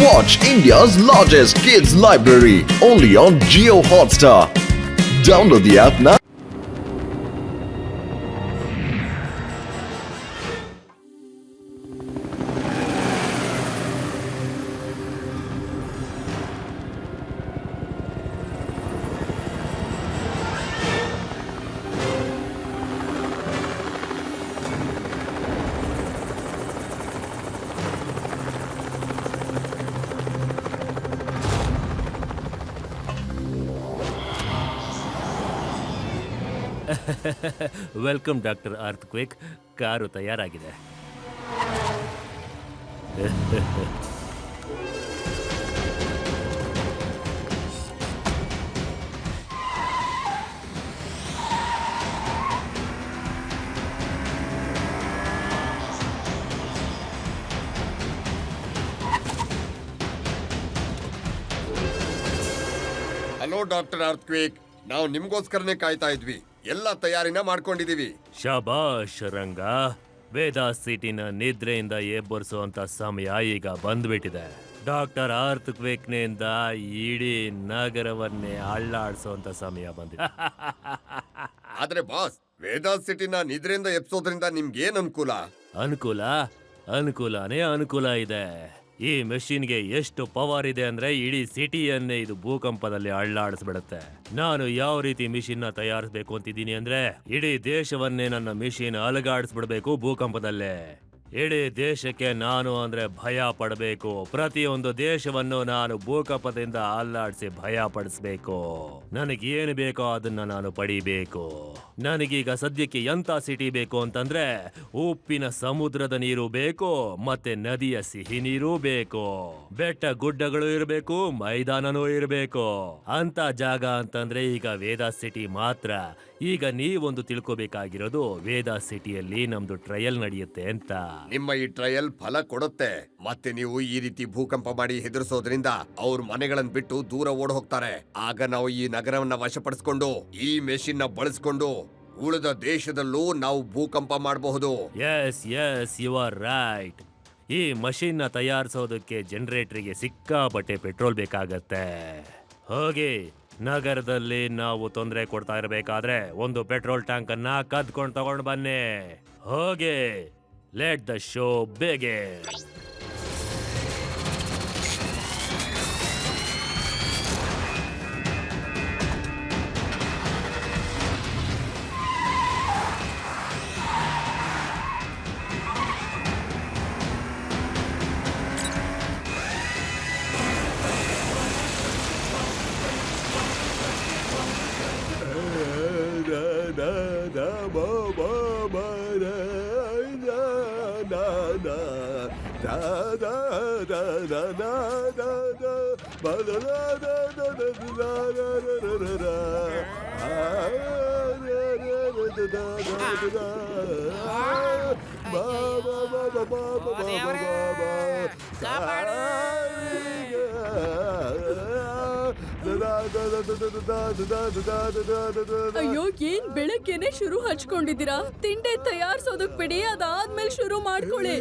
Watch India's largest kids library only on Jio Hotstar. Download the app now. Welcome doctor earthquake. Car ತಯಾರಾಗಿದೆ. Hello doctor earthquake, ನಾವು ನಿಮ್ಗೋಸ್ಕರನೇ ಕಾಯ್ತಾ ಇದ್ವಿ. ಎಲ್ಲ ತಯಾರಿನ ಮಾಡ್ಕೊಂಡಿದೀವಿ. ಶಾಬಾಷ್ ರಂಗ. ವೇದಾ ಸಿಟಿನ ನಿದ್ರೆಯಿಂದ ಎಬ್ಬರಿಸುವಂತ ಸಮಯ ಈಗ ಬಂದ್ಬಿಟ್ಟಿದೆ. ಡಾಕ್ಟರ್ ಅರ್ಥಕ್ವೇಕ್ನಿಂದ ಇಡೀ ನಗರವನ್ನೇ ಅಳ್ಳಾಡಿಸುವಂತ ಸಮಯ ಬಂದಿದೆ. ಆದ್ರೆ ಬಾಸ್, ವೇದಾ ಸಿಟಿನ ನಿದ್ರೆಯಿಂದ ಎಬ್ಸೋದ್ರಿಂದ ನಿಮ್ಗೇನ್ ಅನುಕೂಲ? ಅನುಕೂಲನೇ ಅನುಕೂಲ ಇದೆ. ಈ ಮೆಷಿನ್ಗೆ ಎಷ್ಟು ಪವರ್ ಇದೆ ಅಂದ್ರೆ ಇಡೀ ಸಿಟಿಯನ್ನೇ ಇದು ಭೂಕಂಪದಲ್ಲಿ ಅಳ್ಳಾಡಿಸ್ಬಿಡುತ್ತೆ. ನಾನು ಯಾವ ರೀತಿ ಮಿಷಿನ್ ನ ತಯಾರಿಸಬೇಕು ಅಂತಿದ್ದೀನಿ ಅಂದ್ರೆ ಇಡೀ ದೇಶವನ್ನೇ ನನ್ನ ಮಿಷಿನ್ ಅಲಗಾಡಿಸ್ಬಿಡ್ಬೇಕು ಭೂಕಂಪದಲ್ಲೇ. ಇಡೀ ದೇಶಕ್ಕೆ ನಾನು ಅಂದ್ರೆ ಭಯ ಪಡಬೇಕು. ಪ್ರತಿಯೊಂದು ದೇಶವನ್ನು ನಾನು ಭೂಕಂಪದಿಂದ ಅಲ್ಲಾಡಿಸಿ ಭಯ ಪಡಿಸ್ಬೇಕು. ನನಗೇನು ಬೇಕೋ ಅದನ್ನ ನಾನು ಪಡಿಬೇಕು. ನನಗೀಗ ಸದ್ಯಕ್ಕೆ ಎಂತ ಸಿಟಿ ಬೇಕು ಅಂತಂದ್ರೆ ಉಪ್ಪಿನ ಸಮುದ್ರದ ನೀರು ಬೇಕು, ಮತ್ತೆ ನದಿಯ ಸಿಹಿ ನೀರು ಬೇಕು, ಬೆಟ್ಟ ಗುಡ್ಡಗಳು ಇರಬೇಕು, ಮೈದಾನನೂ ಇರಬೇಕು. ಅಂತ ಜಾಗ ಅಂತಂದ್ರೆ ಈಗ ವೇದಾ ಸಿಟಿ ಮಾತ್ರ. ಈಗ ನೀವೊಂದು ತಿಳ್ಕೋಬೇಕಾಗಿರೋದು, ವೇದಾ ಸಿಟಿಯಲ್ಲಿ ನಮ್ದು ಟ್ರಯಲ್ ನಡೆಯುತ್ತೆ ಅಂತ. ನಿಮ್ಮ ಈ ಟ್ರಯಲ್ ಫಲ ಕೊಡುತ್ತೆ. ಮತ್ತೆ ನೀವು ಈ ರೀತಿ ಭೂಕಂಪ ಮಾಡಿ ಹೆದರ್ಸೋದ್ರಿಂದ ಅವ್ರ ಮನೆಗಳನ್ನ ಬಿಟ್ಟು ದೂರ ಓಡ್ ಹೋಗ್ತಾರೆ. ಆಗ ನಾವು ಈ ನಗರವನ್ನ ವಶಪಡಿಸ್ಕೊಂಡು ಈ ಮೆಷಿನ್ ನ ಬಳಸ್ಕೊಂಡು ಉಳಿದ ದೇಶದಲ್ಲೂ ನಾವು ಭೂಕಂಪ ಮಾಡಬಹುದು. Yes you are right. ಈ ಮಷೀನ್ ನ ತಯಾರಿಸೋದಕ್ಕೆ ಜನರೇಟರ್ಗೆ ಸಿಕ್ಕಾಪಟ್ಟೆ ಪೆಟ್ರೋಲ್ ಬೇಕಾಗತ್ತೆ. ಹೋಗಿ ನಗರದಲ್ಲಿ ನಾವು ತೊಂದರೆ ಕೊಡ್ತಾ ಇರಬೇಕಾದ್ರೆ ಒಂದು ಪೆಟ್ರೋಲ್ ಟ್ಯಾಂಕ್ ಅನ್ನ ಕದ್ಕೊಂಡು ತಗೊಂಡು ಬನ್ನಿ. ಹೋಗಿ, ಲೆಟ್ ದ ಶೋ ಬಿಗಿನ್. ಅಯ್ಯೋ, ಏನ್ ಬೆಳಗ್ಗೆನೆ ಶುರು ಹಚ್ಕೊಂಡಿದ್ದೀರಾ? ತಿಂಡಿ ತಯಾರಿಸೋದಕ್ ಬಿಡಿ, ಅದಾದ್ಮೇಲೆ ಶುರು ಮಾಡ್ಕೊಳ್ಳಿ.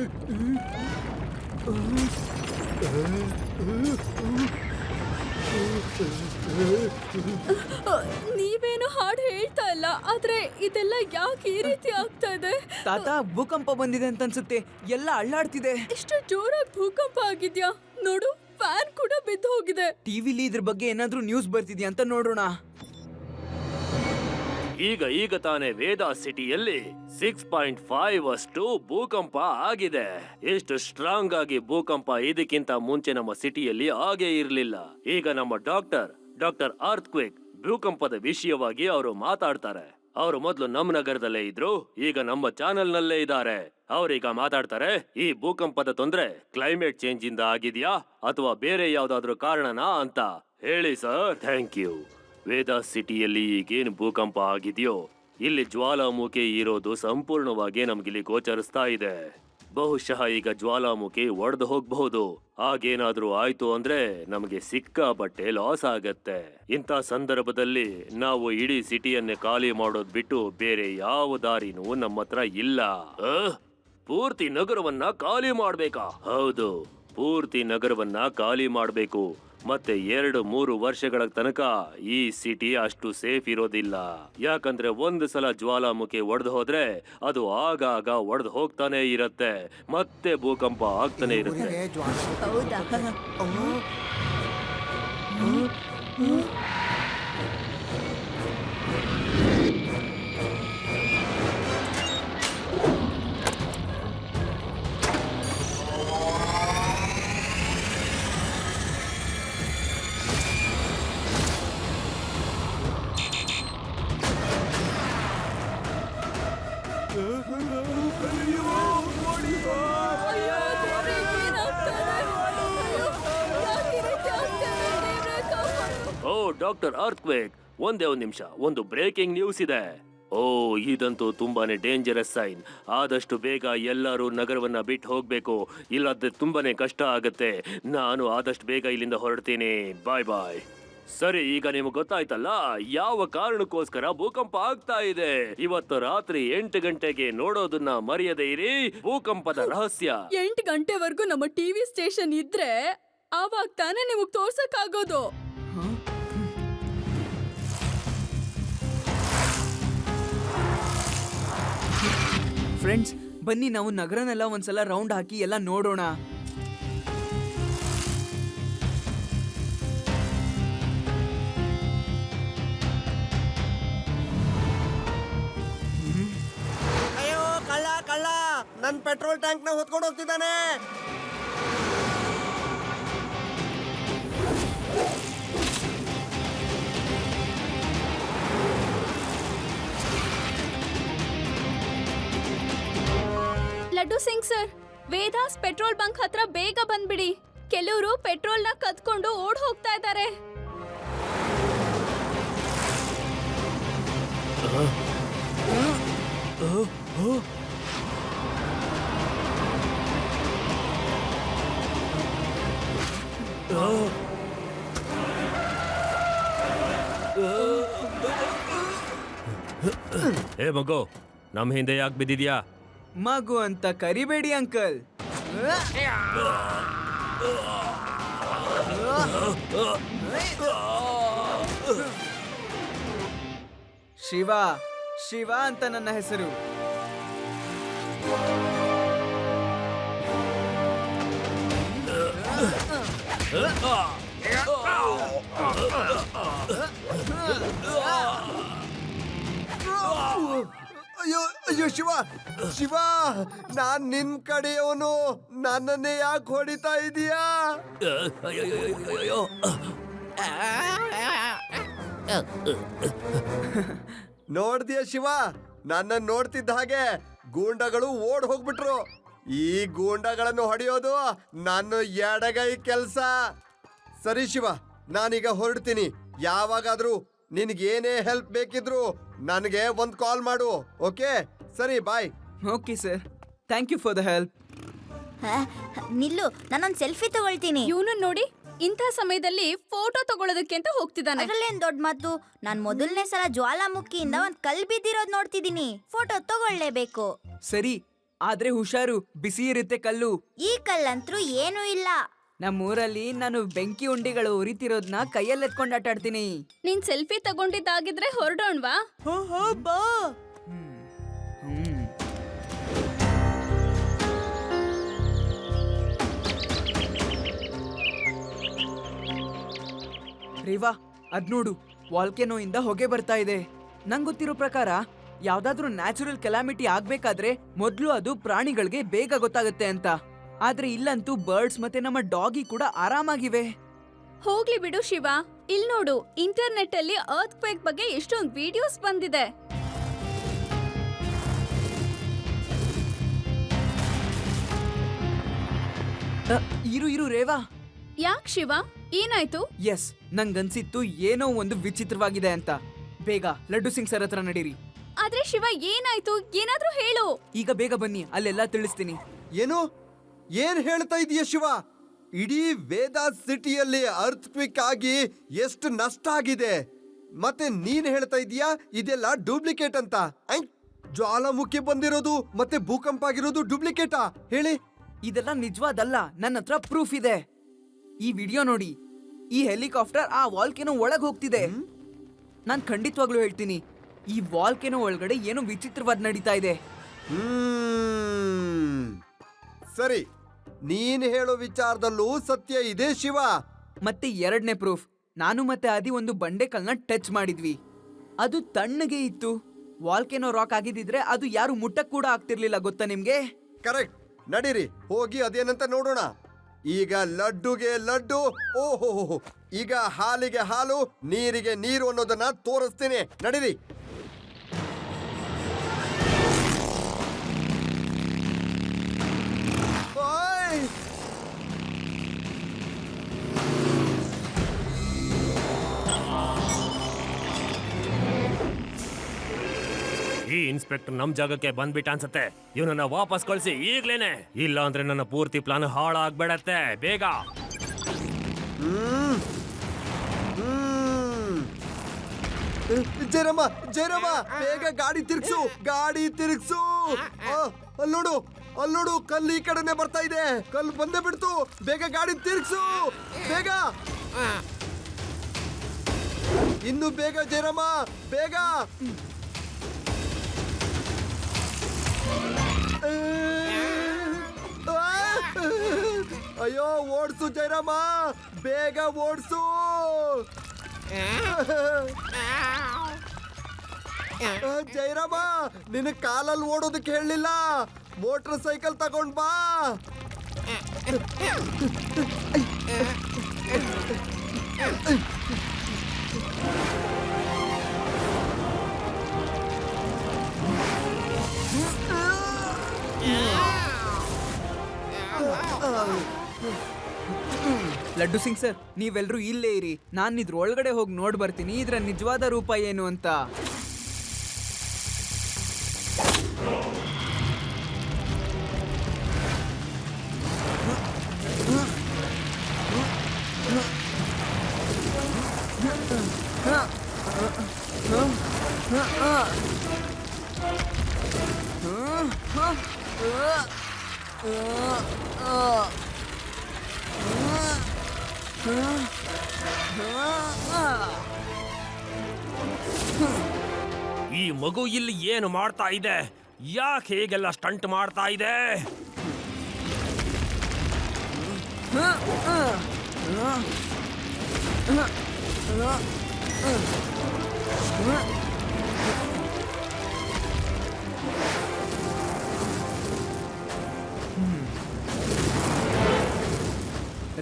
ನೀವೇನು ಹಾಡು ಹೇಳ್ತಾ ಇಲ್ಲ, ಆದ್ರೆ ಇದೆಲ್ಲ ಯಾಕೆ ಈ ರೀತಿ ಆಗ್ತಾ ಇದೆ? ತಾತ, ಭೂಕಂಪ ಬಂದಿದೆ ಅಂತ ಅನ್ಸುತ್ತೆ. ಎಲ್ಲ ಅಳ್ಳಾಡ್ತಿದೆ. ಇಷ್ಟು ಜೋರಾಗಿ ಭೂಕಂಪ ಆಗಿದ್ಯಾ? ನೋಡು, ಫ್ಯಾನ್ ಕೂಡ ಬಿದ್ದು ಹೋಗಿದೆ. ಟಿವಿಲಿ ಇದ್ರ ಬಗ್ಗೆ ಏನಾದ್ರೂ ನ್ಯೂಸ್ ಬರ್ತಿದ್ಯಾ ಅಂತ ನೋಡೋಣ. ಈಗ ತಾನೇ ವೇದಾ ಸಿಟಿಯಲ್ಲಿ 6.5 ಅಷ್ಟು ಭೂಕಂಪ ಆಗಿದೆ. ಎಷ್ಟು ಸ್ಟ್ರಾಂಗ್ ಆಗಿ ಭೂಕಂಪ ಇದಕ್ಕಿಂತ ಮುಂಚೆ ನಮ್ಮ ಸಿಟಿಯಲ್ಲಿ ಆಗೇ ಇರಲಿಲ್ಲ. ಈಗ ನಮ್ಮ ಡಾಕ್ಟರ್ ಅರ್ಥಕ್ವೇಕ್ ಭೂಕಂಪದ ವಿಷಯವಾಗಿ ಅವರು ಮಾತಾಡ್ತಾರೆ. ಅವರು ಮೊದಲು ನಮ್ಮ ನಗರದಲ್ಲೇ ಇದ್ರು, ಈಗ ನಮ್ಮ ಚಾನೆಲ್ ನಲ್ಲೇ ಇದ್ದಾರೆ. ಅವ್ರೀಗ ಮಾತಾಡ್ತಾರೆ. ಈ ಭೂಕಂಪದ ತೊಂದ್ರೆ ಕ್ಲೈಮೇಟ್ ಚೇಂಜ್ ಇಂದ ಆಗಿದ್ಯಾ ಅಥವಾ ಬೇರೆ ಯಾವ್ದಾದ್ರು ಕಾರಣನಾ ಅಂತ ಹೇಳಿ ಸರ್. Thank you. ವೇದಾ ಸಿಟಿಯಲ್ಲಿ ಈಗೇನು ಭೂಕಂಪ ಆಗಿದೆಯೋ ಇಲ್ಲಿ ಜ್ವಾಲಾಮುಖಿ ಇರೋದು ಸಂಪೂರ್ಣವಾಗಿ ನಮ್ಗಿಲ್ಲಿ ಗೋಚರಿಸ್ತಾ ಇದೆ. ಬಹುಶಃ ಈಗ ಜ್ವಾಲಾಮುಖಿ ಒಡೆದು ಹೋಗ್ಬಹುದು. ಆಗೇನಾದ್ರೂ ಆಯ್ತು ಅಂದ್ರೆ ನಮಗೆ ಸಿಕ್ಕಾಪಟ್ಟೆ ಲಾಸ್ ಆಗತ್ತೆ. ಇಂಥ ಸಂದರ್ಭದಲ್ಲಿ ನಾವು ಇಡೀ ಸಿಟಿಯನ್ನೇ ಖಾಲಿ ಮಾಡೋದ್ ಬಿಟ್ಟು ಬೇರೆ ಯಾವ ದಾರಿನೂ ನಮ್ಮ ಹತ್ರ ಇಲ್ಲ. ಪೂರ್ತಿ ನಗರವನ್ನ ಖಾಲಿ ಮಾಡ್ಬೇಕಾ? ಹೌದು, ಪೂರ್ತಿ ನಗರವನ್ನ ಖಾಲಿ ಮಾಡಬೇಕು. ಮತ್ತೆ 2-3 ವರ್ಷಗಳ ತನಕ ಈ ಸಿಟಿ ಅಷ್ಟು ಸೇಫ್ ಇರೋದಿಲ್ಲ. ಯಾಕಂದ್ರೆ ಒಂದು ಸಲ ಜ್ವಾಲಾಮುಖಿ ಒಡೆದು ಹೋದ್ರೆ ಅದು ಆಗಾಗ ಒಡೆದು ಹೋಗ್ತಾನೆ ಇರತ್ತೆ, ಮತ್ತೆ ಭೂಕಂಪ ಆಗ್ತಾನೆ ಇರುತ್ತೆ. ಹೌದಾ? ಅಯ್ಯೋ, ದೇವ್ರೇ, ಏನಾಗ್ತಾನೆ? ಅಯ್ಯೋ, ಯಾಕೆ ಈ ರೀತಿ ಆಗ್ತಾನೆ? ದೇವ್ರೇ, ಕಾಪಾಡು. ಓ ಡಾಕ್ಟರ್ ಅರ್ಥ್ಕ್ವೇಕ್, ಒಂದೇ ಒಂದ್ ನಿಮಿಷ, ಒಂದು ಬ್ರೇಕಿಂಗ್ ನ್ಯೂಸ್ ಇದೆ. ಓ, ಇದಂತೂ ತುಂಬಾನೇ ಡೇಂಜರಸ್ ಸೈನ್. ಆದಷ್ಟು ಬೇಗ ಎಲ್ಲರೂ ನಗರವನ್ನ ಬಿಟ್ಟು ಹೋಗ್ಬೇಕು, ಇಲ್ಲದ್ರೆ ತುಂಬಾನೇ ಕಷ್ಟ ಆಗತ್ತೆ. ನಾನು ಆದಷ್ಟು ಬೇಗ ಇಲ್ಲಿಂದ ಹೊರಡ್ತೀನಿ. ಬಾಯ್ ಬಾಯ್. ಸರಿ, ಈಗ ನಿಮ್ಗೆ ಗೊತ್ತಾಯ್ತಲ್ಲ ಯಾವ ಕಾರಣಕ್ಕೋಸ್ಕರ ಭೂಕಂಪ ಆಗ್ತಾ ಇದೆ. ಇವತ್ತು ರಾತ್ರಿ 8 ಗಂಟೆಗೆ ನೋಡೋದನ್ನ ಮರೆಯದೇ ಇರಿ. ಭೂಕಂಪದ ರಹಸ್ಯ 8 ಗಂಟೆವರೆಗೂ ನಮ್ಮ ಟಿವಿ ಸ್ಟೇಷನ್ ಇದ್ರೆ ಆವಾಗ ತಾನೇ ನಿಮಗ್ ತೋರ್ಸಕ್ಕಾಗೋದು. ಫ್ರೆಂಡ್ಸ್, ಬನ್ನಿ ನಾವು ನಗರನೆಲ್ಲ ಒಂದ್ಸಲ ರೌಂಡ್ ಹಾಕಿ ಎಲ್ಲ ನೋಡೋಣ. ಅಯ್ಯೋ, ಕಳ್ಳ ಕಳ್ಳ ನನ್ ಪೆಟ್ರೋಲ್ ಟ್ಯಾಂಕ್ ನ ಹೊತ್ಕೊಂಡು ಹೋಗ್ತಿದ್ದಾನೆ. Laddu Singh sir, Vedas petrol bunk ಹತ್ರ ಬೇಗ ಬಂದ್ಬಿಡಿ. ಕೆಲವರು ಪೆಟ್ರೋಲ್ನ ಕದ್ಕೊಂಡು ಓಡ್ ಹೋಗ್ತಾ ಇದ್ದಾರೆ. ಏ ಮಗು, ನಮ್ ಹಿಂದೆ ಯಾಕೆ ಬಿದ್ದಿದ್ಯಾ? ಮಗು ಅಂತ ಕರಿಬೇಡಿ ಅಂಕಲ್. ಶಿವ ಶಿವ ಅಂತ ನನ್ನ ಹೆಸರು. ಅಯ್ಯೋ ಅಯ್ಯೋ, ಶಿವ ಶಿವ, ನಾನ್ ನಿನ್ ಕಡೆಯವನು, ನನ್ನನ್ನೇ ಯಾಕೆ ಹೊಡಿತಾ ಇದೀಯಾ? ನೋಡ್ದಿಯ ಶಿವ, ನನ್ನ ನೋಡ್ತಿದ್ದ ಹಾಗೆ ಗೂಂಡಗಳು ಓಡ್ ಹೋಗ್ಬಿಟ್ರು. ಈ ಗೂಂಡಗಳನ್ನು ಹೊಡೆಯೋದು ನನ್ನ ಎಡಗೈ ಕೆಲ್ಸ. ಸರಿ ಶಿವ, ನಾನೀಗ ಹೊರಡ್ತೀನಿ. ಯಾವಾಗಾದ್ರೂ ನಿನ್ಗೇನೇ ಹೆಲ್ಪ್ ಬೇಕಿದ್ರು ನನಗೆ ಒಂದ್ ಕಾಲ್ ಮಾಡು. ಓಕೆ, ಸರಿ, bye. Okay sir, thank you for the help. ನಿಲ್ಲು, ನಾನೊಂದ್ ಸೆಲ್ಫಿ ತಗೊಳ್ತೀನಿ. ಇವನು ನೋಡಿ, ಇಂಥ ಸಮಯದಲ್ಲಿ ಫೋಟೋ ತಗೊಳ್ಳೋದಕ್ಕೆ ಅಂತ ಹೋಗ್ತಿದ್ದಾನೆ. ಅದ್ರಲ್ಲೇನ್ ದೊಡ್ಡ ಮಾತು. ನಾನ್ ಮೊದಲನೇ ಸಲ ಜ್ವಾಲಾಮುಖಿಯಿಂದ ಒಂದ್ ಕಲ್ ಬಿದ್ದಿರೋದ್ ನೋಡ್ತಿದೀನಿ. ಫೋಟೋ ತಗೊಳ್ಳೇಬೇಕು. ಸರಿ, ಆದ್ರೆ ಹುಷಾರು, ಬಿಸಿ ಇರುತ್ತೆ ಕಲ್ಲು. ಈ ಕಲ್ಲಂತ್ರು ಏನೂ ಇಲ್ಲ. ನಮ್ಮೂರಲ್ಲಿ ನಾನು ಬೆಂಕಿ ಉಂಡಿಗಳು ಉರಿತಿರೋದ್ನ ಕೈಯಲ್ಲಿ ಎತ್ಕೊಂಡು ಆಟಾಡ್ತೀನಿ. ನೀನ್ ಸೆಲ್ಫಿ ತಗೊಂಡಿದ್ದಾಗಿದ್ರೆ ಹೊರಡೋಣ್ವಾ? ಬಾ. ರೇವಾ, ಅದ್ ನೋಡು, ವಾಲ್ಕೆನೋ ಇಂದ ಹೊಗೆ ಬರ್ತಾ ಇದೆ. ನಂಗ್ ಗೊತ್ತಿರೋ ಪ್ರಕಾರ ಯಾವ್ದಾದ್ರೂ ನ್ಯಾಚುರಲ್ ಕೆಲಾಮಿಟಿ ಆಗ್ಬೇಕಾದ್ರೆ ಮೊದ್ಲು ಅದು ಪ್ರಾಣಿಗಳಿಗೆ ಬೇಗ ಗೊತ್ತಾಗುತ್ತೆ ಅಂತ. ಆದ್ರೆ ಇಲ್ಲಂತೂ ಬರ್ಡ್ಸ್ ಮತ್ತೆ ನಮ್ಮ ಡಾಗಿ ಕೂಡ ಆರಾಮಾಗಿವೆ. ಹೋಗ್ಲಿ ಬಿಡು ಶಿವ. ಇಲ್ ನೋಡು, ಇಂಟರ್ನೆಟ್ ಅಲ್ಲಿ ಅರ್ತ್ ಕ್ವೇಕ್ ಬಗ್ಗೆ ಎಷ್ಟೊಂದು ವಿಡಿಯೋಸ್ ಬಂದಿದೆ. ಇರು ರೇವಾ. ಯಾಕ್ ಶಿವ, ಏನಾಯ್ತು? ಎಸ್, ನಂಗನ್ಸಿತ್ತು ಏನೋ ಒಂದು ವಿಚಿತ್ರವಾಗಿದೆ ಅಂತ. ಬೇಗ ಲಡ್ಡು ಸಿಂಗ್ ಸರ್ ಹತ್ರ ನಡೀರಿ. ಆದ್ರೆ ಶಿವ, ಏನಾಯ್ತು? ಏನಾದ್ರೂ ಹೇಳು. ಈಗ ಬೇಗ ಬನ್ನಿ, ಅಲ್ಲೆಲ್ಲ ತಿಳಿಸ್ತೀನಿ. ಏನು? ಏನ್ ಹೇಳ್ತಾ ಇದೀಯ ಶಿವ? ಇಡೀ ವೇದಾಸ್ ಸಿಟಿಯಲ್ಲಿ ಅರ್ತ್ ಕ್ವಿಕ್ ಆಗಿ ಎಷ್ಟು ನಷ್ಟ ಆಗಿದೆ, ಮತ್ತೆ ನೀನ್ ಹೇಳ್ತಾ ಇದೀಯಾ ಇದೆಲ್ಲ ಡೂಪ್ಲಿಕೇಟ್ ಅಂತ? ಜ್ವಾಲಾಮುಖಿ ಬಂದಿರೋದು ಮತ್ತೆ ಭೂಕಂಪ ಆಗಿರೋದು ಡೂಪ್ಲಿಕೇಟಾ? ಹೇಳಿ. ಇದೆಲ್ಲ ನಿಜವಾದಲ್ಲ, ನನ್ನ ಹತ್ರ ಪ್ರೂಫ್ ಇದೆ. ಈ ವಿಡಿಯೋ ನೋಡಿ, ಈ ಹೆಲಿಕಾಪ್ಟರ್ ಆ ವಾಲ್ಕೆನೋ ಒಳಗ್ ಹೋಗ್ತಿದೆ. ನಾನ್ ಖಂಡಿತವಾಗ್ಲೂ ಹೇಳ್ತೀನಿ, ಈ ವಾಲ್ಕೆನೋ ಒಳಗಡೆ ಏನೋ ವಿಚಿತ್ರವಾದ ನಡೀತಾ ಇದೆ. ಸರಿ, ನೀನ್ ಹೇಳೋ ವಿಚಾರದಲ್ಲೂ ಸತ್ಯ ಇದೆ ಶಿವ. ಮತ್ತೆ ಎರಡನೇ ಪ್ರೂಫ್, ನಾನು ಮತ್ತೆ ಆದಿ ಒಂದು ಬಂಡೆಕಲ್ನ ಟಚ್ ಮಾಡಿದ್ವಿ. ಅದು ತಣ್ಣಗೆ ಇತ್ತು. ವಾಲ್ಕೆನೋ ರಾಕ್ ಆಗಿದ್ದಿದ್ರೆ ಅದು ಯಾರು ಮುಟ್ಟಕ್ ಕೂಡ ಆಗ್ತಿರ್ಲಿಲ್ಲ, ಗೊತ್ತಾ ನಿಮ್ಗೆ? ಕರೆಕ್ಟ್. ನಡೀರಿ, ಹೋಗಿ ಅದೇನಂತ ನೋಡೋಣ. ಈಗ ಲಡ್ಡುಗೆ ಲಡ್ಡು, ಓಹೋ, ಈಗ ಹಾಲಿಗೆ ಹಾಲು, ನೀರಿಗೆ ನೀರು ಅನ್ನೋದನ್ನ ತೋರಿಸ್ತೀನಿ. ನಡೀರಿ. ಓಯ್! ಈ ಇನ್ಸ್ಪೆಕ್ಟರ್ ನಮ್ ಜಾಗಕ್ಕೆ ಬಂದ್ಬಿಟ್ಟ ಅನ್ಸತ್ತೆ. ಇವನನ್ನ ವಾಪಸ್ ಕಳ್ಸಿ ಈಗ್ಲೇನೆ, ಇಲ್ಲ ಅಂದ್ರೆ ನನ್ನ ಪೂರ್ತಿ ಪ್ಲಾನ್ ಹಾಳಾಗ್ಬೇಡತ್ತೆ. ಬೇಗ. ಜಯರಾಮ, ಜಯರಾಮ, ಬೇಗ ಗಾಡಿ ತಿರ್ಗ್ಸು, ಗಾಡಿ ತಿರ್ಗ್ಸು. ಅಲ್ಲೋಡು, ಅಲ್ಲೋಡು, ಕಲ್ಲು ಈ ಕಡೆನೆ ಬರ್ತಾ ಇದೆ. ಕಲ್ಲು ಬಂದೇ ಬಿಡ್ತು. ಬೇಗ ಗಾಡಿ ತಿರ್ಗ್ಸು, ಬೇಗ. ಇನ್ನು ಬೇಗ ಜಯರಾಮ, ಬೇಗ. ಅಯ್ಯೋ, ಓಡ್ಸು ಜಯರಾಮ, ಬೇಗ ಓಡ್ಸು. ಜಯರಾಮ, ನಿನ್ನ ಕಾಲಲ್ಲಿ ಓಡೋದಕ್ಕೆ ಹೇಳಲಿಲ್ಲ, ಮೋಟರ್ ಸೈಕಲ್ ತಗೊಂಡ್ ಬಾ. ಲಡ್ಡು ಸಿಂಗ್ ಸರ್, ನೀವೆಲ್ರೂ ಇಲ್ಲೇ ಇರಿ. ನಾನು ಇದ್ರ ಒಳಗಡೆ ಹೋಗಿ ನೋಡ್ ಬರ್ತೀನಿ ಇದ್ರ ನಿಜವಾದ ರೂಪ ಏನು ಅಂತ. ಈ ಮಗು ಇಲ್ಲಿ ಏನು ಮಾಡ್ತಾ ಇದೆ? ಯಾಕೆ ಹೀಗೆಲ್ಲ ಸ್ಟಂಟ್ ಮಾಡ್ತಾ ಇದೆ?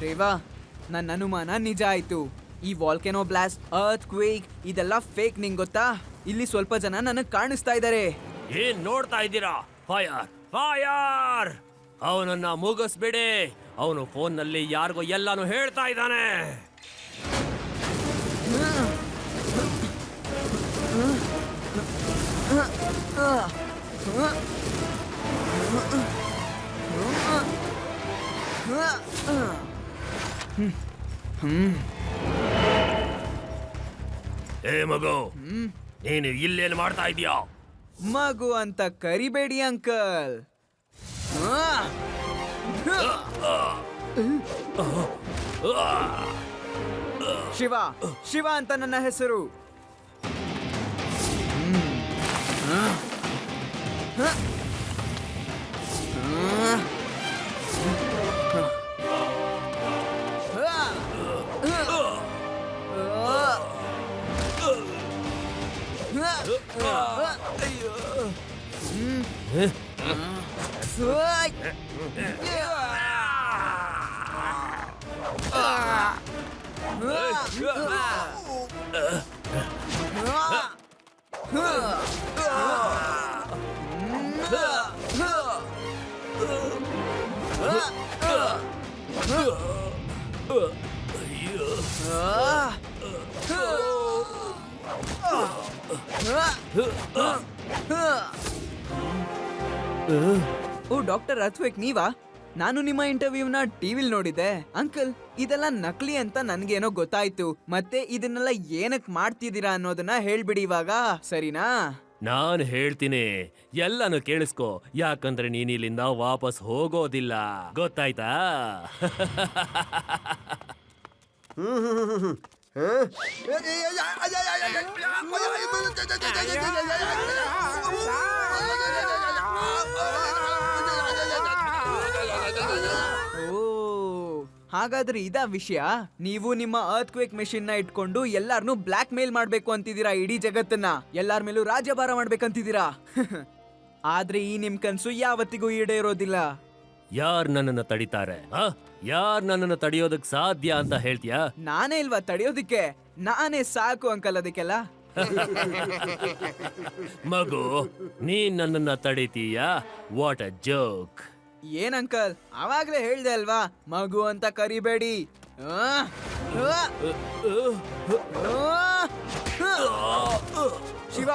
ರೇವಾ, ನನ್ನ ಅನುಮಾನ ನಿಜ ಆಯ್ತು. ಈ ವಾಲ್ಕೆನೋ ಬ್ಲಾಸ್ಟ್, ಅರ್ತ್ ಕ್ವೇಕ್ ಇದೆಲ್ಲ ಫೇಕ್. ನಿಂಗ್ ಗೊತ್ತಾ? ಇಲ್ಲಿ ಸ್ವಲ್ಪ ಜನ ನನಗ್ ಕಾಣಿಸ್ತಾ ಇದ್ದಾರೆ. ಏನ್ ನೋಡ್ತಾ ಇದ್ದೀರಾ? Fire, fire! ಅವನನ್ನ ಮುಗಿಸ್ಬಿಡಿ. ಅವನು ಫೋನ್ ನಲ್ಲಿ ಯಾರಿಗೋ ಎಲ್ಲಾನು ಹೇಳ್ತಾ ಇದ್ದಾನೆ. ಏ ಮಗು, ನೀನು ಇಲ್ಲೇನು ಮಾಡ್ತಾ ಇದೀಯಾ? ಮಗು ಅಂತ ಕರಿಬೇಡಿ ಅಂಕಲ್. ಶಿವ, ಶಿವ ಅಂತ ನನ್ನ ಹೆಸರು. ಓ ಡಾಕ್ಟರ್ ಅರ್ಥ್ವೇಕ್, ನೀವಾ? ನಾನು ನಿಮ್ಮ ಇಂಟರ್ವ್ಯೂನ ಟಿವಿಲ್ ನೋಡಿದೆ. ಅಂಕಲ್, ಇದೆಲ್ಲ ನಕಲಿ ಅಂತ ನನ್ಗೇನೋ ಗೊತ್ತಾಯ್ತು. ಮತ್ತೆ ಇದನ್ನೆಲ್ಲ ಏನಕ್ ಮಾಡ್ತಿದ್ದೀರಾ ಅನ್ನೋದನ್ನ ಹೇಳ್ಬಿಡಿ ಇವಾಗ, ಸರಿನಾ? ನಾನ್ ಹೇಳ್ತೀನಿ, ಎಲ್ಲಾನು ಕೇಳಿಸ್ಕೊ, ಯಾಕಂದ್ರೆ ನೀನ್ ಇಲ್ಲಿಂದ ವಾಪಸ್ ಹೋಗೋದಿಲ್ಲ, ಗೊತ್ತಾಯ್ತಾ? ಓ, ಹಾಗಾದ್ರೆ ಇದಾ ವಿಷಯ. ನೀವು ನಿಮ್ಮ ಅರ್ತ್ ಕ್ವೇಕ್ ಮೆಷಿನ್ ನ ಇಟ್ಕೊಂಡು ಎಲ್ಲಾರ್ನು ಬ್ಲಾಕ್ ಮೇಲ್ ಮಾಡ್ಬೇಕು ಅಂತಿದ್ದೀರಾ, ಇಡೀ ಜಗತ್ತನ್ನ ಎಲ್ಲಾರ ಮೇಲೂ ರಾಜ್ಯಭಾರ ಮಾಡ್ಬೇಕಂತಿದ್ದೀರಾ. ಆದ್ರೆ ಈ ನಿಮ್ ಕನ್ಸು ಯಾವತ್ತಿಗೂ ಈಡೇರೋದಿಲ್ಲ. ಯಾರ್ ನನ್ನನ್ನ ತಡಿತಾರೆ? ಯಾರ್ ನನ್ನನ್ನ ತಡಿಯೋದಕ್ ಸಾಧ್ಯ ಅಂತ ಹೇಳ್ತೀಯಾ? ನಾನೇ ಇಲ್ವಾ ತಡೆಯೋದಿಕ್ಕೆ? ನಾನೇ ಸಾಕು ಅಂಕಲ್ ಅದಕ್ಕೆಲ್ಲ. ಮಗು, ನೀನ್ ನನ್ನನ್ನ ತಡಿತೀಯಾ? What a joke. ಏನ್ ಅಂಕಲ್, ಅವಾಗ್ಲೇ ಹೇಳ್ದೆ ಅಲ್ವಾ ಮಗು ಅಂತ ಕರಿಬೇಡಿ. ಆ? ಆ? ಆ? ಶಿವ,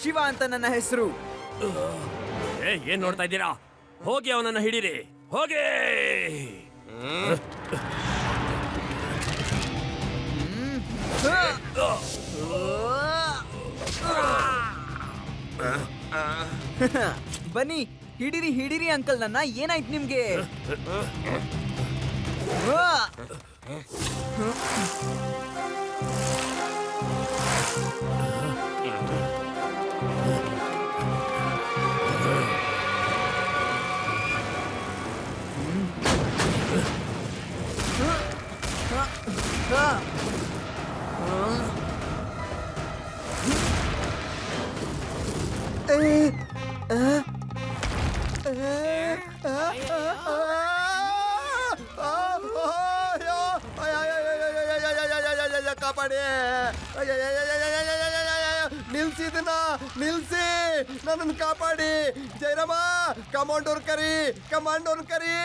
ಶಿವ ಅಂತ ನನ್ನ ಹೆಸರು. ಏನ್ ನೋಡ್ತಾ ಇದ್ದೀರಾ? ಹೋಗಿ ಅವನನ್ನ ಹಿಡೀರಿ, ಹೋಗಿ. ಬನ್ನಿ, ಹಿಡಿರಿ ಹಿಡಿರಿ ಅಂಕಲ್ ನನ್ನ. ಏನಾಯ್ತು ನಿಮ್ಗೆ? ಕಾಪಾಡಿ, ನಿಲ್ಸಿದನ ನಿಲ್ಸಿ, ನನ್ನನ್ನು ಕಾಪಾಡಿ. ಜೈರಾಮ, ಕಮಾಂಡೋರ್ ಕರಿ, ಕಮಾಂಡೋರ್ ಕರಿ.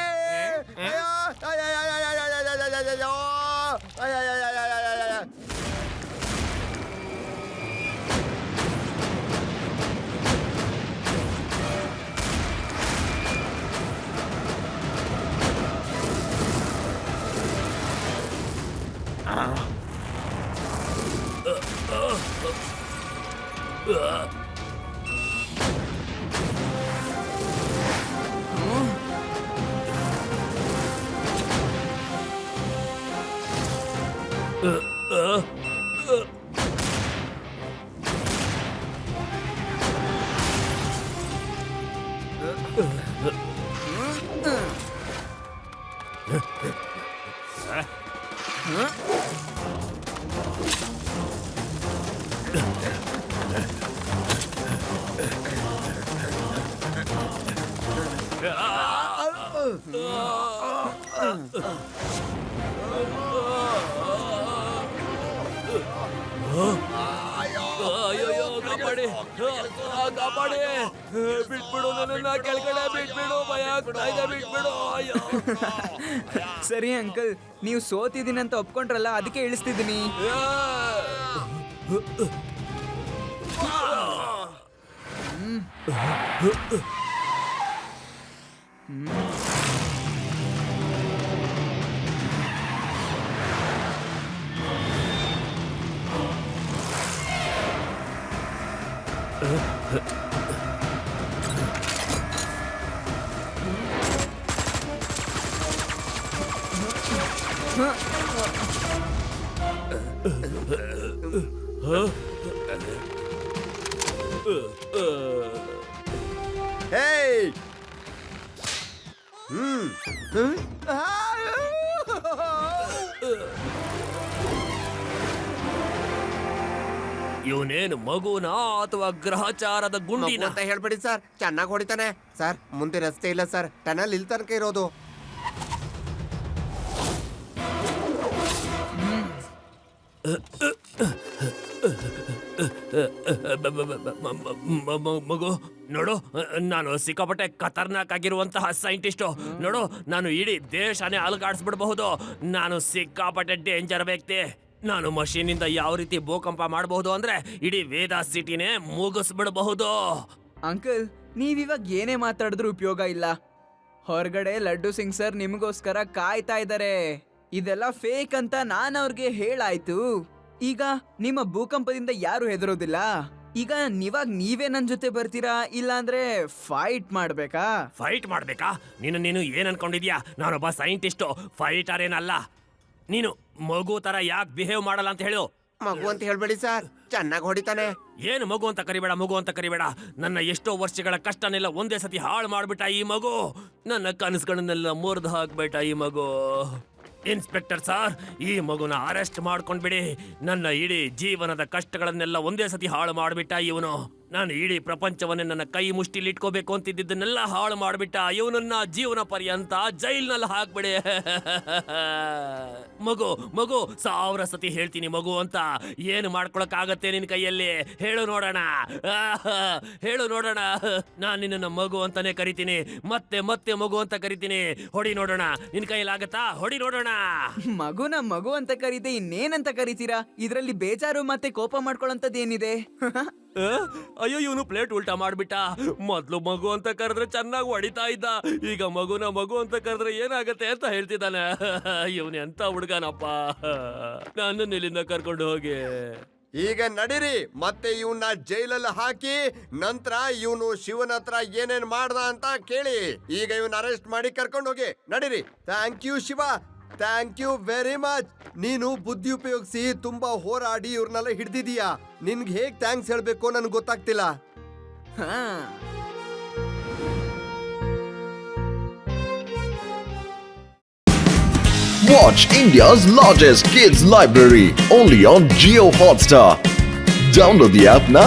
ಅಯ್ಯೋ, ಕಾಪಾಡಿ, ಕಾಪಾಡಿ, ಬಿಟ್ಬಿಡು ನನ್ನನ್ನ, ಕೆಳಗಡೆ ಬಿಟ್ಬಿಡು, ಭಯ ಆಗ್ತಾ ಇದೆ, ಬಿಟ್ಬಿಡು. ಅಯ್ಯೋ. ಸರಿ ಅಂಕಲ್, ನೀವು ಸೋತಿದ್ದೀನಂತ ಒಪ್ಕೊಂಡ್ರಲ್ಲ, ಅದಕ್ಕೆ ಇಳಿಸ್ತಿದ್ದೀನಿ. Hey! ಇವನೇನು ಮಗುನಾ ಅಥವಾ ಗ್ರಹಚಾರದ ಗುಂಡಿನ ಅಂತ ಹೇಳ್ಬೇಡಿ ಸರ್, ಚೆನ್ನಾಗಿ ಹೊಡಿತಾನೆ ಸರ್. ಮುಂದೆ ರಸ್ತೆ ಇಲ್ಲ ಸರ್, ಟನಲ್ ಇಲ್ಲಿ ತನಕ ಇರೋದು. ಮಗು ನೋಡು, ನಾನು ಸಿಕ್ಕಾಪಟ್ಟೆ ಖತರ್ನಾಕ್ ಆಗಿರುವಂತಹ ಸೈಂಟಿಸ್ಟು. ನೋಡು, ನಾನು ಇಡೀ ದೇಶನೇ ಅಲುಗಾಡಿಸ್ಬಿಡಬಹುದು. ನಾನು ಸಿಕ್ಕಾಪಟ್ಟೆ ಡೇಂಜರ್ ವ್ಯಕ್ತಿ. ನಾನು ಮಷೀನಿಂದ ಯಾವ ರೀತಿ ಭೂಕಂಪ ಮಾಡಬಹುದು ಅಂದ್ರೆ ಇಡೀ ವೇದಾ ಸಿಟಿನೇ ಮುಗಿಸ್ಬಿಡಬಹುದು. ಅಂಕಲ್, ನೀವಿವಾಗ ಏನೇ ಮಾತಾಡಿದ್ರೂ ಉಪಯೋಗ ಇಲ್ಲ. ಹೊರಗಡೆ ಲಡ್ಡು ಸಿಂಗ್ ಸರ್ ನಿಮಗೋಸ್ಕರ ಕಾಯ್ತಾ ಇದ್ದಾರೆ. ಇದೆಲ್ಲ ಫೇಕ್ ಅಂತ ನಾನು ಅವ್ರಿಗೆ ಹೇಳಾಯ್ತು. ಈಗ ನಿಮ್ಮ ಭೂಕಂಪದಿಂದ ಯಾರು ಹೆದರೋದಿಲ್ಲ. ಈಗ ನೀವೇ ನನ್ ಜೊತೆ ಬರ್ತೀರಾ ಇಲ್ಲ ಅಂದ್ರೆ ಫೈಟ್ ಮಾಡ್ಬೇಕಾ? ಫೈಟ್ ಮಾಡ್ಬೇಕಾ? ನೀನು ಏನ್ ಅನ್ಕೊಂಡಿದ್ಯಾ? ನಾನೊಬ್ಬ ಸೈಂಟಿಸ್ಟು, ಫೈಟರ್ ಏನಲ್ಲ. ನೀನು ಮಗು ತರ ಯಾಕೆ ಬಿಹೇವ್ ಮಾಡಲ್ಲ ಅಂತ ಹೇಳು. ಮಗು ಅಂತ ಹೇಳ್ಬೇಡಿ ಸರ್, ಚೆನ್ನಾಗಿ ಹೊಡಿತಾನೆ. ಏನು ಮಗು ಅಂತ ಕರಿಬೇಡ, ಮಗು ಅಂತ ಕರಿಬೇಡ. ನನ್ನ ಎಷ್ಟೋ ವರ್ಷಗಳ ಕಷ್ಟನೆಲ್ಲ ಒಂದೇ ಸತಿ ಹಾಳು ಮಾಡ್ಬಿಟ್ಟ ಈ ಮಗು. ನನ್ನ ಕನಸುಗಳನ್ನೆಲ್ಲ ಮುರಿದು ಹಾಕ್ಬಿಟ್ಟ ಈ ಮಗು. ಇನ್ಸ್ಪೆಕ್ಟರ್ ಸರ್, ಈ ಮಗುನ ಅರೆಸ್ಟ್ ಮಾಡ್ಕೊಂಡ್ಬಿಡಿ. ನನ್ನ ಇಡೀ ಜೀವನದ ಕಷ್ಟಗಳನ್ನೆಲ್ಲ ಒಂದೇ ಸತಿ ಹಾಳು ಮಾಡ್ಬಿಟ್ಟ ಇವನು. ನಾನು ಇಡೀ ಪ್ರಪಂಚವನ್ನೇ ನನ್ನ ಕೈ ಮುಷ್ಟಿಲಿ ಇಟ್ಕೋಬೇಕು ಅಂತಿದ್ದನ್ನೆಲ್ಲ ಹಾಳು ಮಾಡ್ಬಿಟ್ಟ. ಇವನನ್ನ ಜೀವನ ಪರ್ಯಂತ ಜೈಲ್ನಲ್ಲಿ ಹಾಕ್ಬಿಡಿ. ಮಗು ಮಗು 1000 ಸತಿ ಹೇಳ್ತೀನಿ ಮಗು ಅಂತ. ಏನು ಮಾಡ್ಕೊಳಕ್ ಆಗತ್ತೆ ನಿನ್ ಕೈಯಲ್ಲಿ? ಹೇಳು ನೋಡೋಣ, ಹೇಳು ನೋಡೋಣ. ನಾನ್ ನಿನ್ನ ಮಗು ಅಂತಾನೆ ಕರಿತೀನಿ, ಮತ್ತೆ ಮತ್ತೆ ಮಗು ಅಂತ ಕರಿತೀನಿ. ಹೊಡಿ ನೋಡೋಣ, ನಿನ್ ಕೈಯಲ್ಲಿ ಹೊಡಿ ನೋಡೋಣ. ಮಗುನ ಮಗು ಅಂತ ಕರೀದೆ ಇನ್ನೇನಂತ ಕರಿತೀರಾ? ಇದ್ರಲ್ಲಿ ಬೇಜಾರು ಮತ್ತೆ ಕೋಪ ಮಾಡ್ಕೊಳ್ಳೋಂಥದ್ದೇನಿದೆ? ಅಯ್ಯೋ, ಇವನು ಪ್ಲೇಟ್ ಉಲ್ಟಾ ಮಾಡ್ಬಿಟ್ಟ. ಮೊದ್ಲು ಮಗು ಅಂತ ಕರೆದ್ರೆ ಚೆನ್ನಾಗಿ ಹೊಡಿತಾ ಇದ್ದ, ಈಗ ಮಗುನ ಮಗು ಅಂತ ಕರೆದ್ರೆ ಏನಾಗತ್ತೆ ಅಂತ ಹೇಳ್ತಿದ್ದಾನೆ. ಇವನು ಎಂತ ಹುಡುಗನಪ್ಪ. ನನ್ನ ಇಲ್ಲಿಂದ ಕರ್ಕೊಂಡು ಹೋಗಿ. ಈಗ ನಡೀರಿ, ಮತ್ತೆ ಇವನ್ನ ಜೈಲಲ್ಲಿ ಹಾಕಿ ನಂತರ ಇವನು ಶಿವನ ಹತ್ರ ಏನೇನ್ ಮಾಡ್ದ ಅಂತ ಕೇಳಿ. ಈಗ ಇವನ್ ಅರೆಸ್ಟ್ ಮಾಡಿ ಕರ್ಕೊಂಡು ಹೋಗಿ. ನಡೀರಿ. Thank you Shiva, thank you very much. ನೀನು ಬುದ್ಧಿ ಉಪಯೋಗಿಸಿ ತುಂಬಾ ಹೋರಾಡಿ ಇವ್ರನ್ನೆಲ್ಲ ಹಿಡ್ದಿದೀಯಾ. ನಿನ್ಗೆ ಹೇಗ್ ಥ್ಯಾಂಕ್ಸ್ ಹೇಳ್ಬೇಕು ನನ್ಗೆ ಗೊತ್ತಾಗ್ತಿಲ್ಲ. ಹಾ, Watch India's largest kids library only on Geo Hotstar. Download the app now.